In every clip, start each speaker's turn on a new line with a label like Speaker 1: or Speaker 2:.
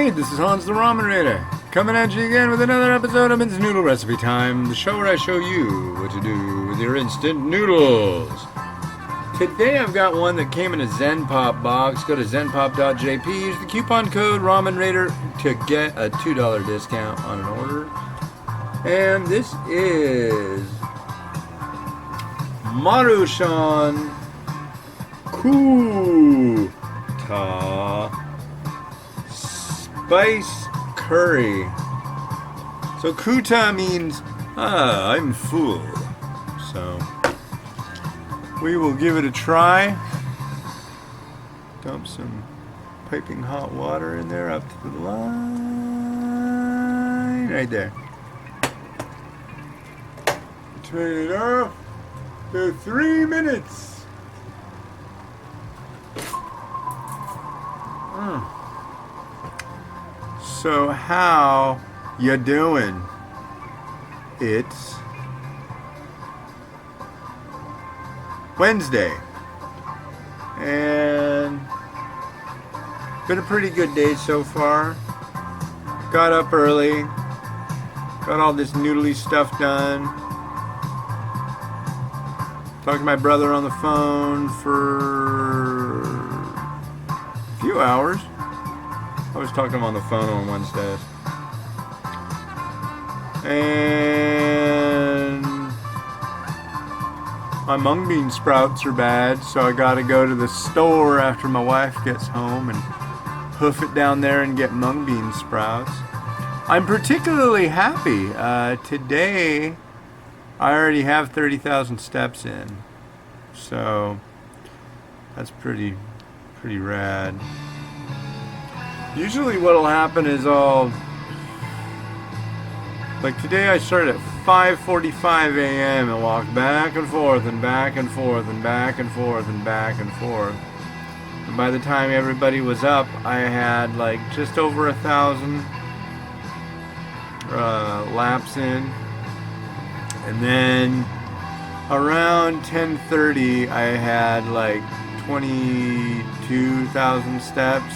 Speaker 1: Hey, this is Hans the Ramen Raider, coming at you again with another episode of It's Noodle Recipe Time, the show where I show you what to do with your instant noodles. Today I've got one that came in a Zen Pop box. Go to zenpop.jp, use the coupon code Ramen Raider to get a $2 discount on an order. And this is Maruchan QTTA Spice Curry. So Kuta means I'm full. So we will give it a try. Dump some piping hot water in there up to the line right there. Turn it off to 3 minutes. So how you doing? It's Wednesday, and been a pretty good day so far. Got up early, got all this noodly stuff done. Talked to my brother on the phone for a few hours. I was talking to him on the phone on Wednesdays. And my mung bean sprouts are bad, so I gotta go to the store after my wife gets home and hoof it down there and get mung bean sprouts. I'm particularly happy. Today, I already have 30,000 steps in. So, that's pretty rad. Usually what'll happen is like today I started at 5:45 a.m. and walked back and forth and back and forth and back and forth and back and forth. And by the time everybody was up, I had like just over 1,000 laps in. And then around 10:30 I had like 22,000 steps.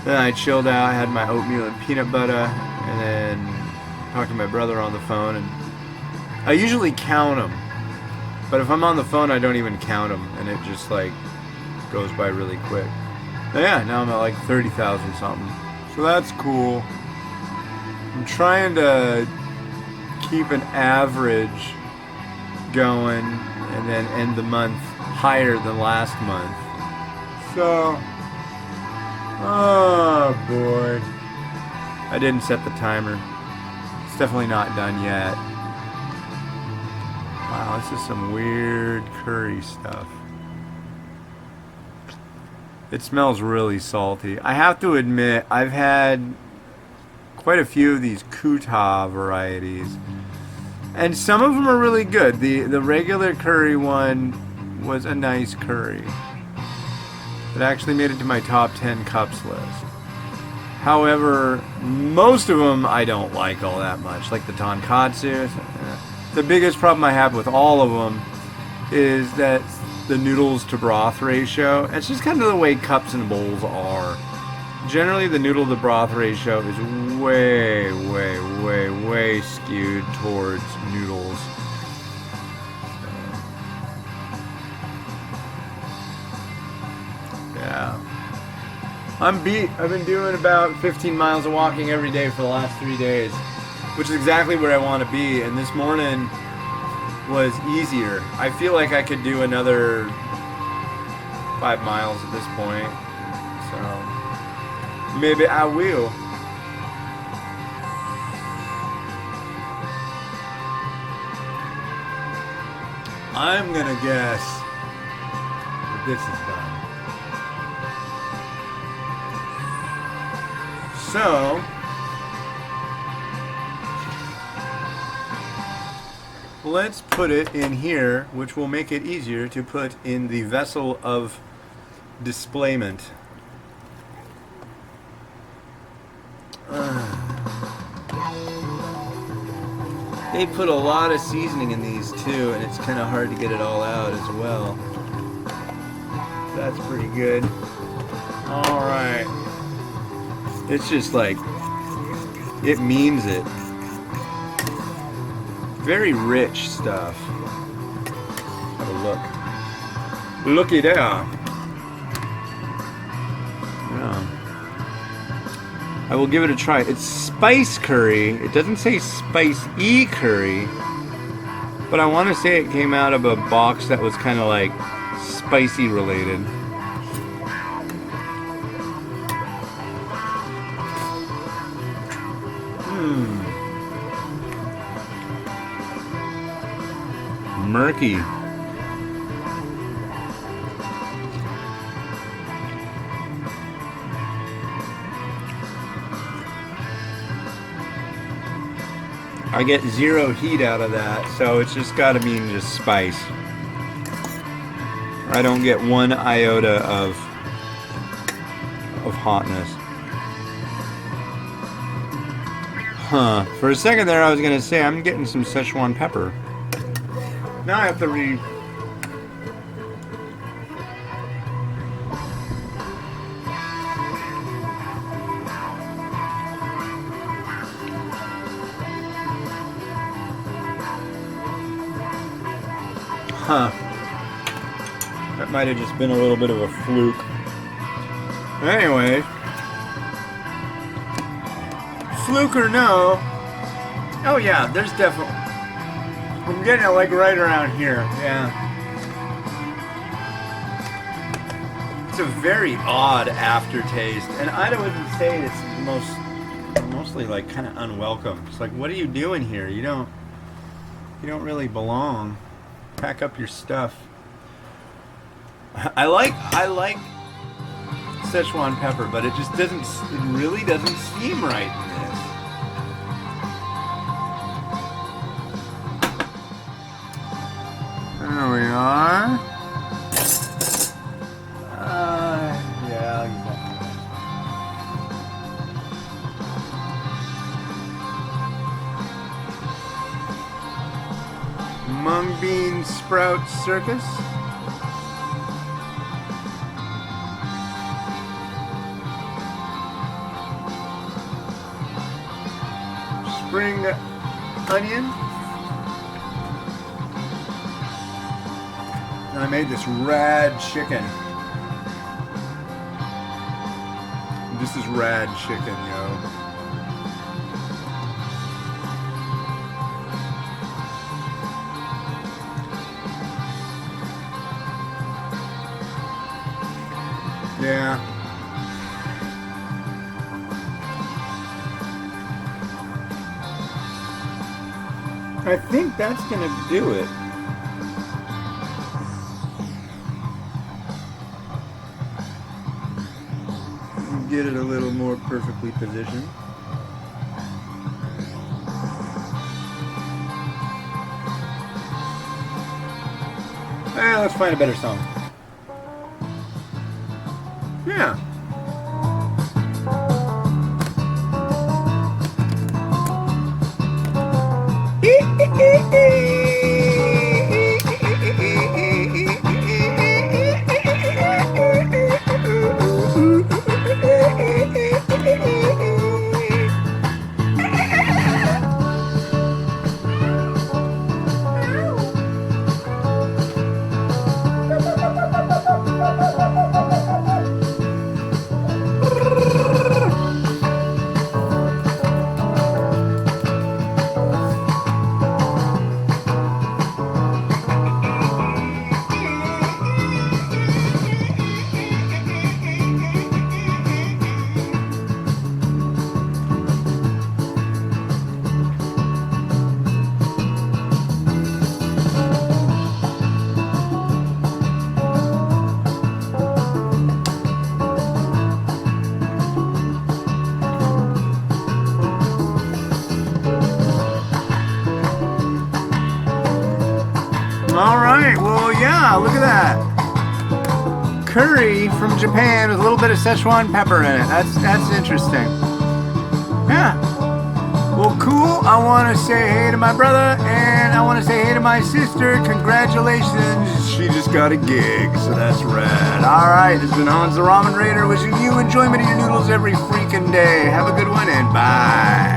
Speaker 1: Then I chilled out, had my oatmeal and peanut butter, and then talked to my brother on the phone. And I usually count them, but if I'm on the phone, I don't even count them, and it just like goes by really quick. But yeah, now I'm at like 30,000 something, so that's cool. I'm trying to keep an average going, and then end the month higher than last month. So. Oh boy. I didn't set the timer. It's definitely not done yet. Wow, this is some weird curry stuff. It smells really salty. I have to admit, I've had quite a few of these QTTA varieties, and some of them are really good. The regular curry one was a nice curry. It actually made it to my top 10 cups list. However, most of them I don't like all that much, like the tonkatsu. The biggest problem I have with all of them is that the noodles to broth ratio. It's just kind of the way cups and bowls are. Generally, the noodle to broth ratio is way skewed towards noodles. Yeah. I'm beat. I've been doing about 15 miles of walking every day for the last 3 days, which is exactly where I want to be. And this morning was easier. I feel like I could do another 5 miles at this point. So maybe I will. I'm gonna guess that this is done. So, let's put it in here, which will make it easier to put in the vessel of displayment. They put a lot of seasoning in these too, and it's kind of hard to get it all out as well. That's pretty good. Alright. It's just like, it means it. Very rich stuff. Have a look. Looky there. Yeah. I will give it a try. It's spice curry. It doesn't say spice-y curry. But I want to say it came out of a box that was kind of like spicy related. Murky. I get zero heat out of that, so it's just got to mean just spice. I don't get one iota of hotness. Huh. For a second there I was going to say I'm getting some Szechuan pepper. Now I have to Huh. That might have just been a little bit of a fluke. Anyway. Fluke or no. Oh yeah, there's definitely... I'm getting it like right around here. Yeah. It's a very odd aftertaste. And I wouldn't say it's mostly like kind of unwelcome. It's like, what are you doing here? You don't really belong. Pack up your stuff. I like Szechuan pepper, but it just really doesn't seem right in this. There we are. Yeah, exactly. Mung bean sprout circus. Spring onion. And I made this rad chicken. This is rad chicken, yo. Yeah. I think that's gonna do it. Get it a little more perfectly positioned. Let's find a better song. Yeah. Alright, well, yeah, look at that. Curry from Japan with a little bit of Szechuan pepper in it. That's interesting. Yeah. Well, cool. I want to say hey to my brother, and I want to say hey to my sister. Congratulations. She just got a gig, so that's rad. All right, this has been Hans the Ramen Raider, wishing you enjoyment of your noodles every freaking day. Have a good one, and bye.